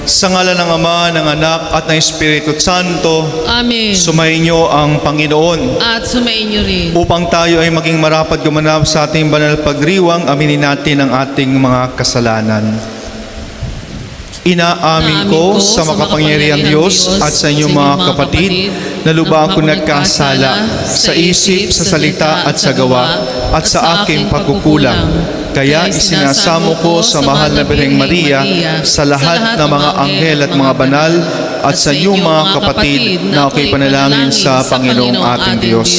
Sa ngalan ng Ama, ng Anak, at ng Espiritu Santo, Amen. sumainyo ang Panginoon. At sumainyo rin. Upang tayo ay maging marapat gumanap sa ating banal pagdiriwang, aminin natin ang ating mga kasalanan. Inaamin ko sa makapangyarihang Diyos at sa inyong mga kapatid na lubha akong nagkasala sa isip, sa salita at sa gawa at sa aking pagkukulang. Kaya isinasamo ko sa mahal na Birheng Maria, sa lahat ng mga anghel at mga banal, at sa inyong mga kapatid na ako'y panalangin sa Panginoong ating Diyos.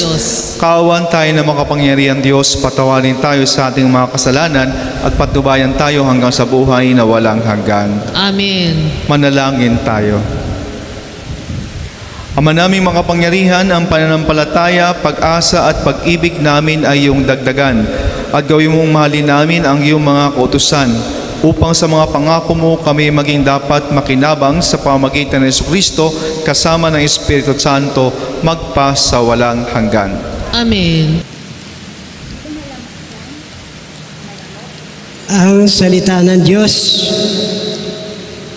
Kaawan tayo ng makapangyarihang Diyos, patawarin tayo sa ating mga kasalanan at patnubayan tayo hanggang sa buhay na walang hanggan. Amen. Manalangin tayo. Ama naming makapangyarihan, ang pananampalataya, pag-asa at pag-ibig namin ay iyong dagdagan at gawin mong mahalin namin ang iyong mga kautusan upang sa mga pangako mo kami maging dapat makinabang sa pamamagitan ng Jesucristo kasama ng Espiritu Santo magpa sa walang hanggan. Amen. Ang salita ng Diyos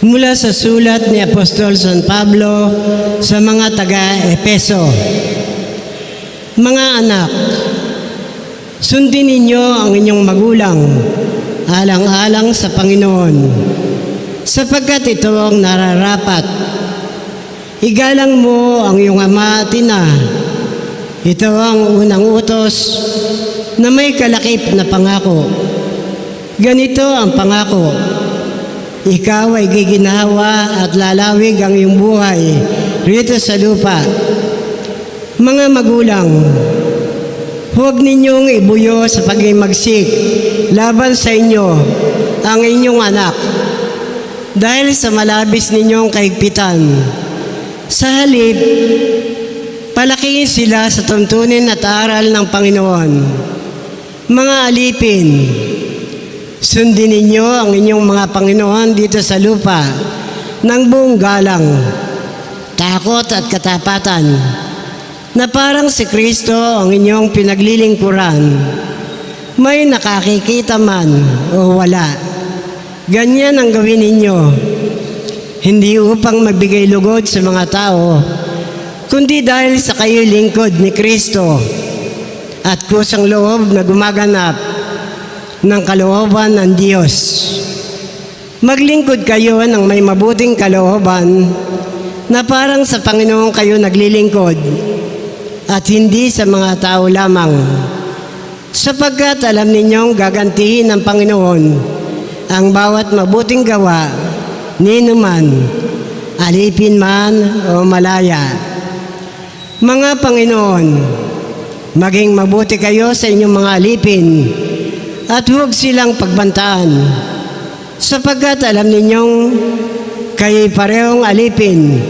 mula sa sulat ni Apostol San Pablo sa mga taga-Epeso. Mga anak, sundin ninyo ang inyong magulang alang-alang sa Panginoon, sapagkat ito ang nararapat. Igalang mo ang iyong ama at ina. Ito ang unang utos na may kalakip na pangako. Ganito ang pangako: ikaw ay giginhawa at lalawig ang iyong buhay rito sa lupa. Mga magulang, huwag ninyong ibuyo sa paghimagsik laban sa inyo ang inyong anak dahil sa malabis ninyong kaigpitan. Sa halip, palakihin sila sa tuntunin at aral ng Panginoon. Mga alipin, sundin ninyo ang inyong mga Panginoon dito sa lupa ng buong galang, takot at katapatan, na parang si Kristo ang inyong pinaglilingkuran. May nakakikita man o wala, ganyan ang gawin ninyo, hindi upang magbigay lugod sa mga tao, kundi dahil sa kayo'y lingkod ni Kristo at kusang loob na gumaganap ng kalooban ng Diyos. Maglingkod kayo ng may mabuting kalooban na parang sa Panginoon kayo naglilingkod at hindi sa mga tao lamang, sapagkat alam ninyong gagantihin ng Panginoon ang bawat mabuting gawa ninuman, alipin man o malaya. Mga Panginoon, maging mabuti kayo sa inyong mga alipin at huwag silang pagbantaan, sapagkat alam ninyong kayo'y parehong alipin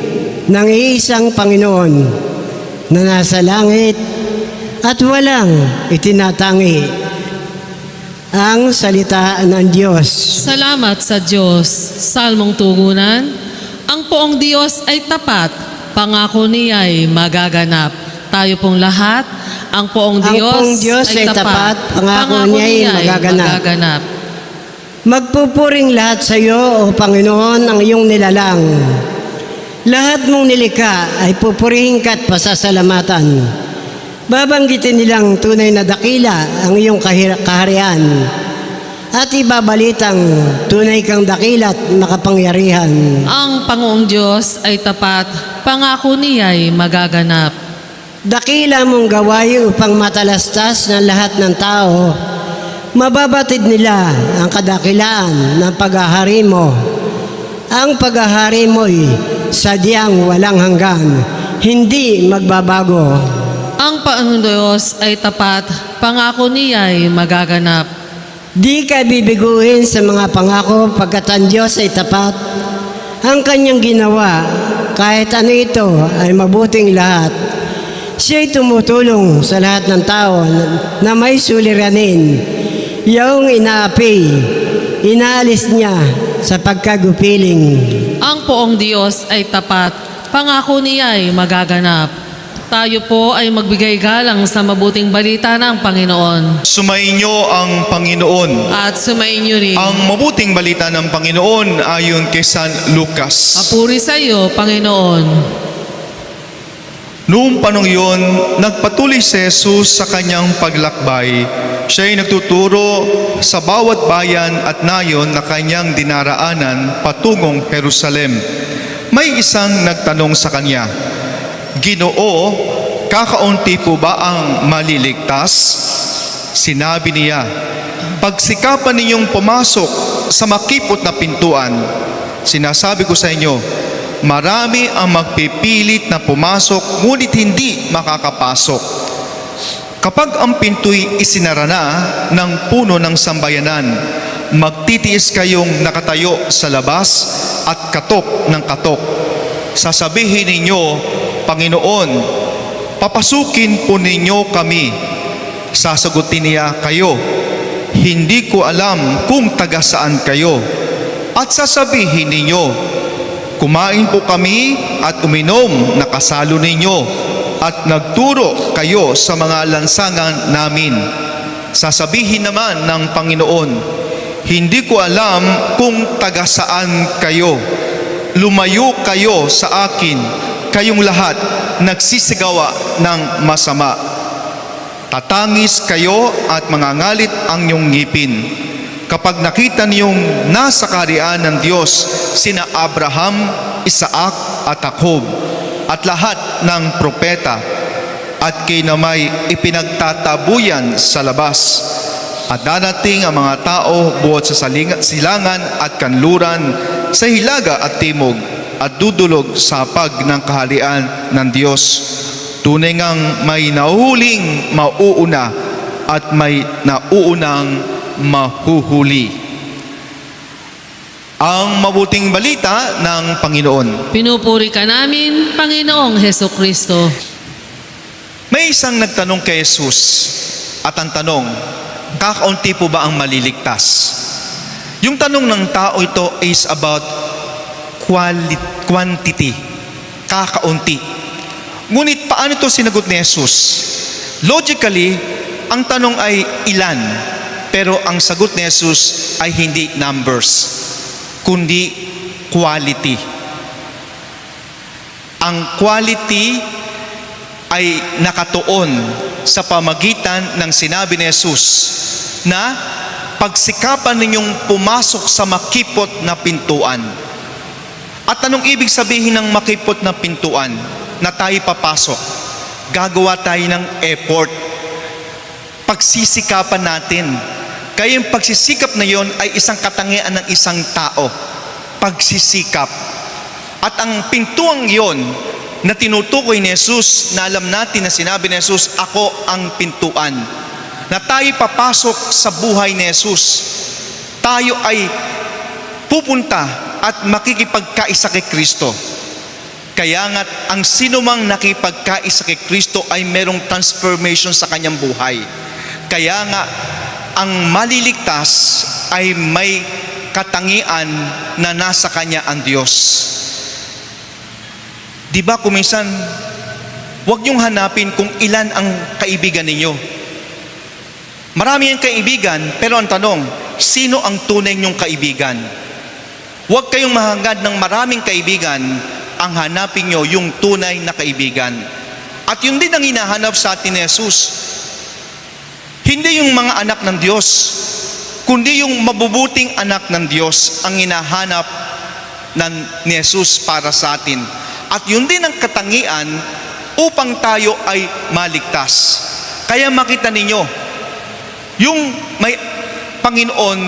ng iisang Panginoon na nasa langit at walang itinatangi. Ang salita ng Diyos. Salamat sa Diyos. Salmong tugunan. Ang poong Diyos ay tapat, pangako niya ay magaganap. Tayo pong lahat, ang poong Diyos ay tapat, pangako niya ay magaganap. Magpupuring lahat sa iyo, O Panginoon, ang iyong nilalang. Lahat mong nilikha ay pupurihin ka at pasasalamatan. Babanggitin nilang tunay na dakila ang iyong kaharian at ibabalitang tunay kang dakila at makapangyarihan. Ang Panginoong Diyos ay tapat, pangako niya ay magaganap. Dakila mong gawain upang matalastas ng lahat ng tao. Mababatid nila ang kadakilaan ng paghahari mo. Ang paghahari mo'y sadyang walang hanggan, hindi magbabago. Ang Panginoong Diyos ay tapat, pangako niya ay magaganap. Di ka bibiguin sa mga pangako pagkat ang Diyos ay tapat. Ang kanyang ginawa, kahit ano ito, ay mabuting lahat. Siya'y tumutulong sa lahat ng tao na may suliranin. Yung inaapi, inaalis niya sa pagkagupiling. Ang poong Diyos ay tapat, pangako niya ay magaganap. Tayo po ay magbigay galang sa mabuting balita ng Panginoon. Sumainyo ang Panginoon. At sumainyo rin. Ang mabuting balita ng Panginoon ayon kay San Lucas. Papuri sa iyo, Panginoon. Noong panong iyon, nagpatuloy si Jesus sa kanyang paglakbay. Siya ay nagtuturo sa bawat bayan at nayon na kanyang dinaraanan patungong Jerusalem. May isang nagtanong sa kanya, "Ginoo, kakaunti po ba ang maliligtas?" Sinabi niya, "Pagsikapan ninyong pumasok sa makipot na pintuan. Sinasabi ko sa inyo, marami ang magpipilit na pumasok, ngunit hindi makakapasok. Kapag ang pinto'y isinara na ng puno ng sambayanan, magtitiis kayong nakatayo sa labas at katok ng katok. Sasabihin ninyo, Panginoon, papasukin po ninyo kami." Sasagutin niya kayo, "Hindi ko alam kung taga saan kayo." At sasabihin ninyo, "Kumain po kami at uminom na kasalo ninyo at nagturo kayo sa mga lansangan namin." Sasabihin naman ng Panginoon, "Hindi ko alam kung taga saan kayo. Lumayo kayo sa akin, kayong lahat nagsisigawa ng masama. Tatangis kayo at mangangalit ang inyong ngipin. Kapag nakita niyong nasa kaharian ng Diyos sina Abraham, Isaac at Jacob at lahat ng propeta, at kayo na may ipinagtatabuyan sa labas, at darating ang mga tao buot sa silangan at kanluran, sa hilaga at timog, at dudulog sa hapag ng kaharian ng Diyos. Tunay ngang may nahuhuling mauuna at may nauunang mahuhuli." Ang mabuting balita ng Panginoon. Pinupuri ka namin, Panginoong Hesukristo. May isang nagtanong kay Jesus, at ang tanong, kakaunti po ba ang maliligtas? Yung tanong ng tao ito is about quantity, kakaunti. Ngunit paano ito sinagot ni Jesus? Logically, ang tanong ay ilan, pero ang sagot ni Jesus ay hindi numbers, kundi quality. Ang quality ay nakatuon sa pamagitan ng sinabi ni Jesus na pagsikapan ninyong pumasok sa makipot na pintuan. At anong ibig sabihin ng makipot na pintuan? Na tayo papasok, gagawa tayo ng effort, pagsisikapan natin. Kaya yung pagsisikap na yon ay isang katangian ng isang tao, pagsisikap. At ang pintuang yon na tinutukoy ni Jesus, na alam natin na sinabi ni Jesus, "Ako ang pintuan." Na tayo papasok sa buhay ni Jesus, tayo ay pupunta at makikipagkaisa kay Kristo. Kaya nga ang sinumang nakipagkaisa kay Kristo ay merong transformation sa kanyang buhay. Kaya nga ang maliligtas ay may katangian na nasa kanya ang Diyos. Di ba kung minsan, huwag niyong hanapin kung ilan ang kaibigan ninyo. Marami ang kaibigan, pero ang tanong, sino ang tunay niyong kaibigan? Huwag kayong mahangad ng maraming kaibigan, ang hanapin nyo yung tunay na kaibigan. At yun din ang hinahanap sa atin ni Jesus. Hindi yung mga anak ng Diyos, kundi yung mabubuting anak ng Diyos ang hinahanap ni Jesus para sa atin. At yun din ang katangian upang tayo ay maligtas. Kaya makita ninyo, yung may Panginoon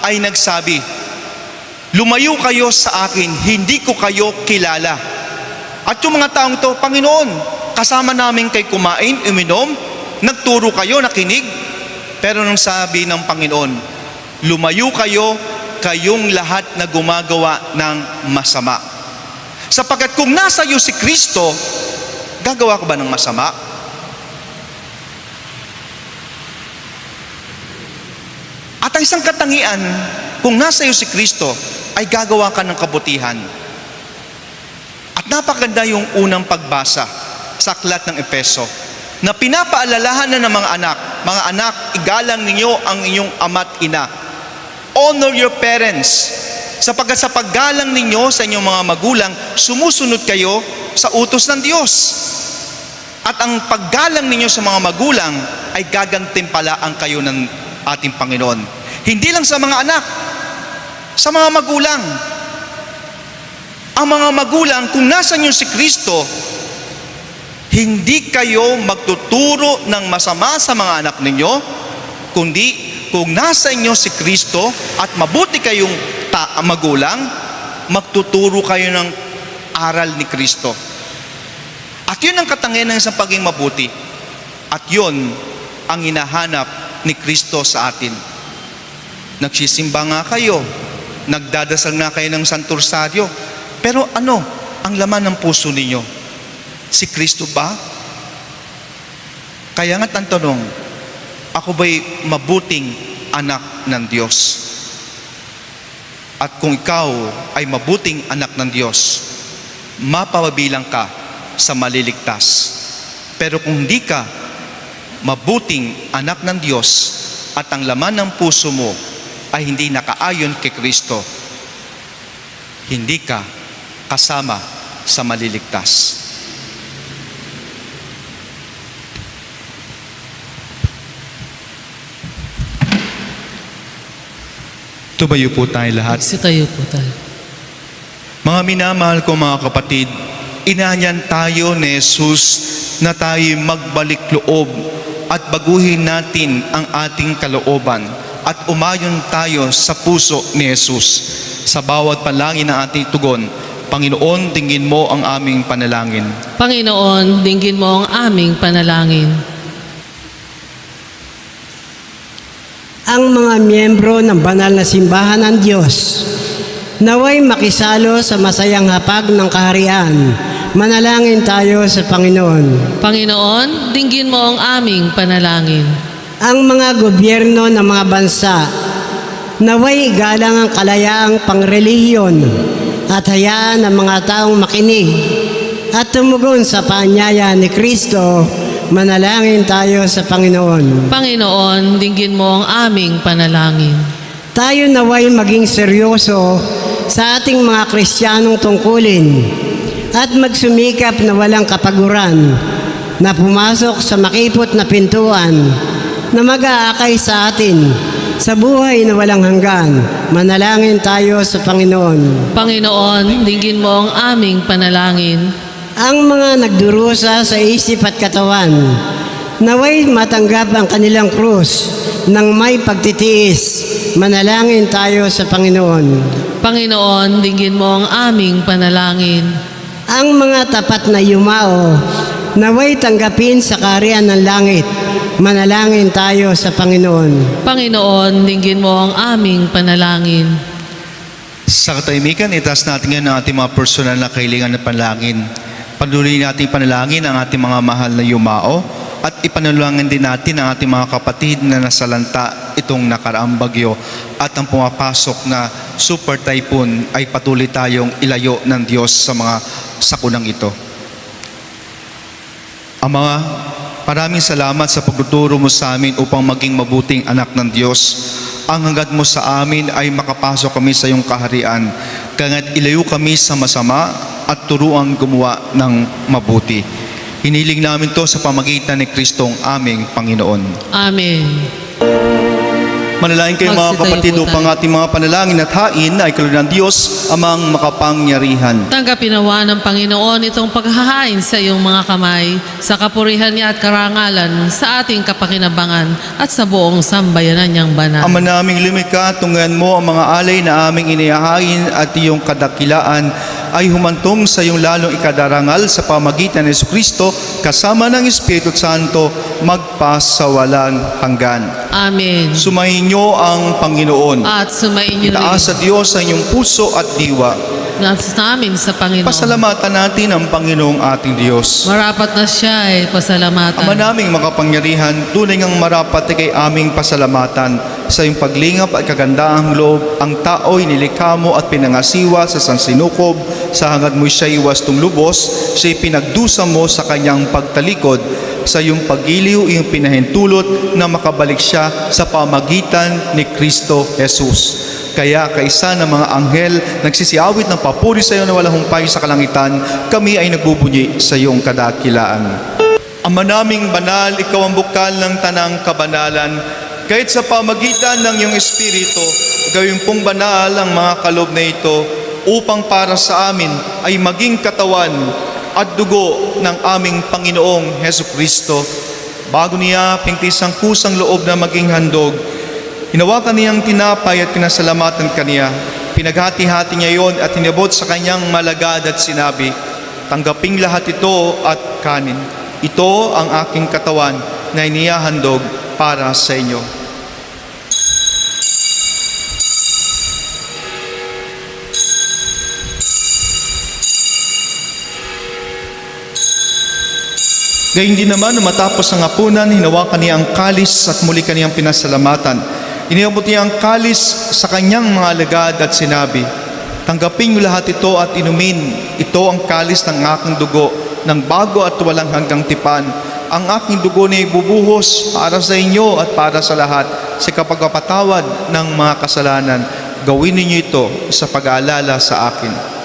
ay nagsabi, "Lumayo kayo sa akin, hindi ko kayo kilala." At yung mga taong to, "Panginoon, kasama namin kay kumain, uminom, nagturo kayo, nakinig." Pero nung sabi ng Panginoon, "Lumayo kayo, kayong lahat na gumagawa ng masama." Sapagkat kung nasa iyo si Kristo, gagawa ka ba ng masama? At ang isang katangian, kung nasa iyo si Kristo, ay gagawa ka ng kabutihan. At napakaganda yung unang pagbasa sa aklat ng Efeso, na pinapaalalahan na ng mga anak, igalang ninyo ang inyong ama't ina. Honor your parents, sapagkat sa paggalang ninyo sa inyong mga magulang, sumusunod kayo sa utos ng Diyos. At ang paggalang ninyo sa mga magulang ay gagantimpalaan kayo ng ating Panginoon. Hindi lang sa mga anak, sa mga magulang. Ang mga magulang, kung nasa inyo si Kristo, hindi kayo magtuturo ng masama sa mga anak ninyo, kundi kung nasa inyo si Kristo at mabuti kayong magulang, magtuturo kayo ng aral ni Kristo. At yun ang katangian ng isang pagiging mabuti. At yun ang hinahanap ni Kristo sa atin. Nagsisimba nga kayo, nagdadasal nga kayo ng Santo Rosario, pero ano ang laman ng puso ninyo? Si Kristo ba? Kaya nga't ang tanong, ako ba'y mabuting anak ng Diyos? At kung ikaw ay mabuting anak ng Diyos, mapapabilang ka sa maliligtas. Pero kung hindi ka mabuting anak ng Diyos at ang laman ng puso mo ay hindi nakaayon kay Kristo, hindi ka kasama sa maliligtas. Tumayo po tayo lahat. Sitayo po tayo. Mga minamahal ko mga kapatid, inanyan tayo ni Jesus na tayo magbalik loob at baguhin natin ang ating kalooban at umayon tayo sa puso ni Jesus. Sa bawat panalangin na ating tugon, Panginoon, dinggin mo ang aming panalangin. Panginoon, dinggin mo ang aming panalangin. Ang mga miyembro ng banal na simbahan ng Diyos, naway makisalo sa masayang hapag ng kaharian. Manalangin tayo sa Panginoon. Panginoon, dinggin mo ang aming panalangin. Ang mga gobyerno ng mga bansa, naway galang ang kalayaang pangrelihiyon at hayaan ang mga taong makinig at tumugon sa paanyaya ni Kristo. Manalangin tayo sa Panginoon. Panginoon, dinggin mo ang aming panalangin. Tayo naway maging seryoso sa ating mga Kristiyanong tungkulin at magsumikap na walang kapaguran na pumasok sa makipot na pintuan na mag-aakay sa atin sa buhay na walang hanggan. Manalangin tayo sa Panginoon. Panginoon, dinggin mo ang aming panalangin. Ang mga nagdurusa sa isip at katawan, naway matanggap ang kanilang krus ng may pagtitiis. Manalangin tayo sa Panginoon. Panginoon, dinggin mo ang aming panalangin. Ang mga tapat na yumao, naway tanggapin sa kaharian ng langit. Manalangin tayo sa Panginoon. Panginoon, dinggin mo ang aming panalangin. Sa katahimikan, itaas natin ngayon ang ating mga personal na kahilingan na panalangin. Panuloy natin panalangin ang ating mga mahal na yumao at ipanalangin din natin ang ating mga kapatid na nasalanta itong nakaraang bagyo at ang pumapasok na super typhoon ay patuloy tayong ilayo ng Diyos sa mga sakunang ito. Ama, maraming salamat sa pagtuturo mo sa amin upang maging mabuting anak ng Diyos. Ang hangad mo sa amin ay makapasok kami sa iyong kaharian, kaya't ilayo kami sa masama at turuang gumawa ng mabuti. Hiniling namin to sa pamagitan ni Kristong aming Panginoon. Amen. Manalangin kayo mga Magsitayo kapatid po upang tayo. ating mga panalangin at hain ay kalooban ng Diyos amang makapangyarihan. Tanggapin nawa ng Panginoon itong paghahain sa iyong mga kamay, sa kapurihan niya at karangalan, sa ating kapakinabangan at sa buong sambayanan niyang banal. Ama naming lumikha, tunghayan mo ang mga alay na aming inihahain at iyong kadakilaan ay humantong sa iyong lalong ikadarangal sa pamagitan ni Jesucristo kasama ng Espiritu Santo magpasawalang hanggan. Amen. Sumayin niyo ang Panginoon. At sumain niyo rin Itaas sa Diyos ang inyong puso at diwa. namin sa Panginoon. Pasalamatan natin ang Panginoong ating Diyos. Marapat na siya ay pasalamatan. Ama naming makapangyarihan, tunay ngang marapat ay kay aming pasalamatan Sa iyong paglingap at kagandahang loob, ang tao'y nilikha mo at pinangasiwa sa sansinukob. Sa hangad mo'y siya iwastong lubos, siya'y pinagdusa mo sa kanyang pagtalikod. Sa iyong paggiliw, iyong pinahintulot na makabalik siya sa pamagitan ni Kristo Jesus. Kaya kaisa ng mga anghel nagsisiawit ng papuri sa iyo na walang humpay sa kalangitan, kami ay nagbubunyi sa iyong kadakilaan. Ama naming banal, ikaw ang bukal ng tanang kabanalan. Kahit sa pamagitan ng iyong Espiritu, gawin pong banal ang mga kaloob na ito upang para sa amin ay maging katawan at dugo ng aming Panginoong Hesukristo. Bago niya pingtisang kusang loob na maging handog, hinawakan niyang tinapay at pinasalamatan kaniya. Pinaghati-hati niya yon at inabot sa kanyang malagad at sinabi, "Tanggaping lahat ito at kanin. Ito ang aking katawan na inihahandog para sa inyo." Gayun din naman, matapos ang hapunan, hinawakan niya ang kalis at muli kaniyang pinasalamatan. Iniabot niya ang kalis sa kanyang mga alagad at sinabi, "Tanggapin niyo lahat ito at inumin. Ito ang kalis ng aking dugo, ng bago at walang hanggang tipan. Ang aking dugo na ibubuhos para sa inyo at para sa lahat sa kapagpapatawad ng mga kasalanan. Gawin ninyo ito sa pag-aalala sa akin."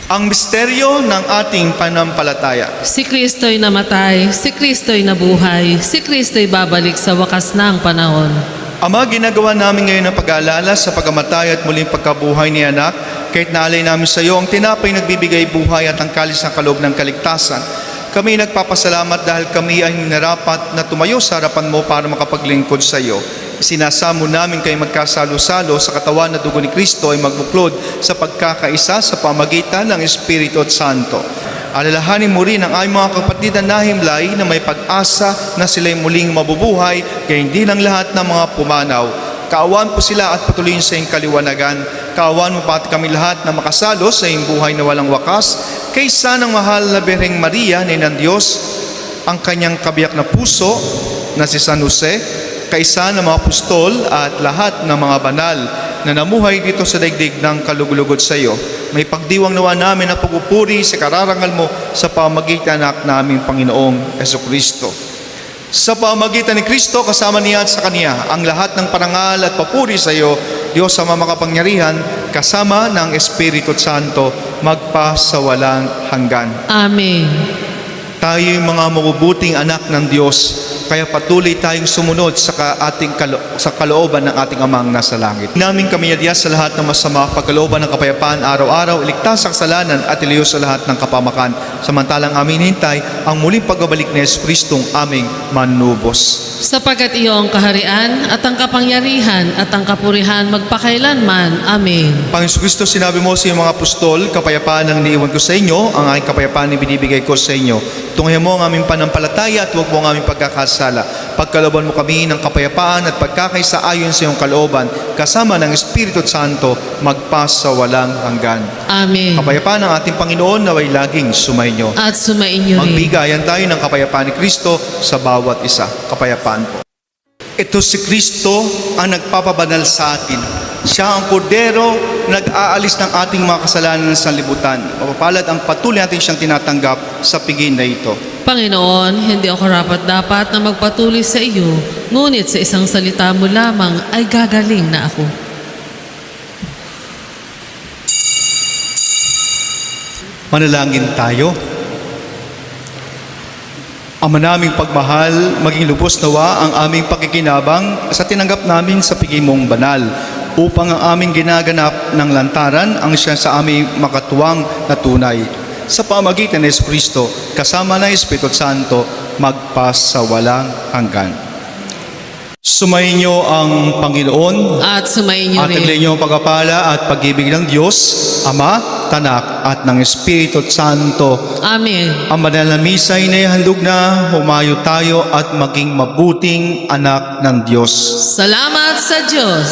Ang misteryo ng ating panampalataya. Si Kristo'y namatay, si Kristo'y nabuhay, si Kristo'y babalik sa wakas ng panahon. Ama, ginagawa namin ngayon ang pag-aalala sa pagkamatay at muling pagkabuhay ni anak. Kahit naalay namin sa iyo ang tinapay nagbibigay buhay at ang kalis ng kaloob ng kaligtasan. Kami nagpapasalamat dahil kami ay narapat na tumayo sa harapan mo para makapaglingkod sa iyo. Sinasamo namin kayo magkasalo-salo sa katawan na dugo ni Kristo ay magbuklod sa pagkakaisa sa pamagitan ng Espiritu at Santo. Alalahanin mo rin ang aming mga kapatid na nahimlay na may pag-asa na sila'y muling mabubuhay, kaya hindi lang lahat ng mga pumanaw. Kaawaan po sila at patuloyin sa iyong kaliwanagan. Kaawaan mo pati kami lahat na makasalo sa iyong buhay na walang wakas, kaysa ng mahal na Birheng Maria na ng Diyos, ang kanyang kabiyak na puso na si San Jose, kaysa ng mga apostol at lahat ng mga banal na namuhay dito sa daigdig ng kalugulugod sa iyo. May pagdiwang nawa namin na pagpupuri sa kararangal mo sa pamagitan ng naming Panginoong Hesukristo. Sa pamagitan ni Kristo, kasama niya at sa Kaniya, ang lahat ng parangal at papuri sa iyo, Diyos sa makapangyarihan, kasama ng Espiritu Santo, magpa sa walang hanggan. Amen. Tayo'y mga mabubuting anak ng Diyos, kaya patuloy tayong sumunod sa sa kalooban ng ating Amang nasa langit. Namin kami yadiyas sa lahat ng masama, pagkalooban ng kapayapaan araw-araw, iligtas sa kasalanan at iliyos sa lahat ng kapamakan. Samantalang amin hintay ang muling pagbabalik ni Jesucristong aming manubos. Sapagkat iyo ang kaharian at ang kapangyarihan at ang kapurihan magpakailanman. Amen. Panginoon Jesucristo, sinabi mo sa iyong mga apostol, kapayapaan ang iniiwan ko sa inyo, ang aking kapayapaan ay binibigay ko sa inyo. Tunghayan mo ang aming panampalataya at huwag mo ang aming pagkakasala. Pagkalooban mo kami ng kapayapaan at pagkakaisa ayon sa iyong kalooban, kasama ng Espiritu Santo, magpas sa walang hanggan. Amen. Kapayapaan ng ating Panginoon naway laging sumainyo. At sumainyo rin. Magbigayan tayo ng kapayapaan ni Kristo sa bawat isa. Kapayapaan po. Ito si Kristo ang nagpapabanal sa atin. Siya ang kordero nag-aalis ng ating mga kasalanan sa libutan. Mapapalad ang patuloy natin siyang tinatanggap sa piging na ito. Panginoon, hindi ako rapat-dapat na magpatuloy sa iyo, ngunit sa isang salita mo lamang ay gagaling na ako. Manalangin tayo. Ama naming pagmahal, maging lubos nawa ang aming pakikinabang sa tinanggap namin sa piging mong banal, upang ang aming ginaganap ng lantaran ang siya sa aming makatuwang na tunay. Sa pamagitan ni Jesucristo, kasama ng Espiritu Santo, magpas sa walang hanggan. Sumainyo ang Panginoon At sumainyo at rin. taglay niyo ang pagpapala at pag-ibig ng Diyos, Ama, Anak at ng Espiritu Santo. Amen. Ang banal na misa ay naihandog na, humayo tayo at maging mabuting anak ng Diyos. Salamat sa Diyos.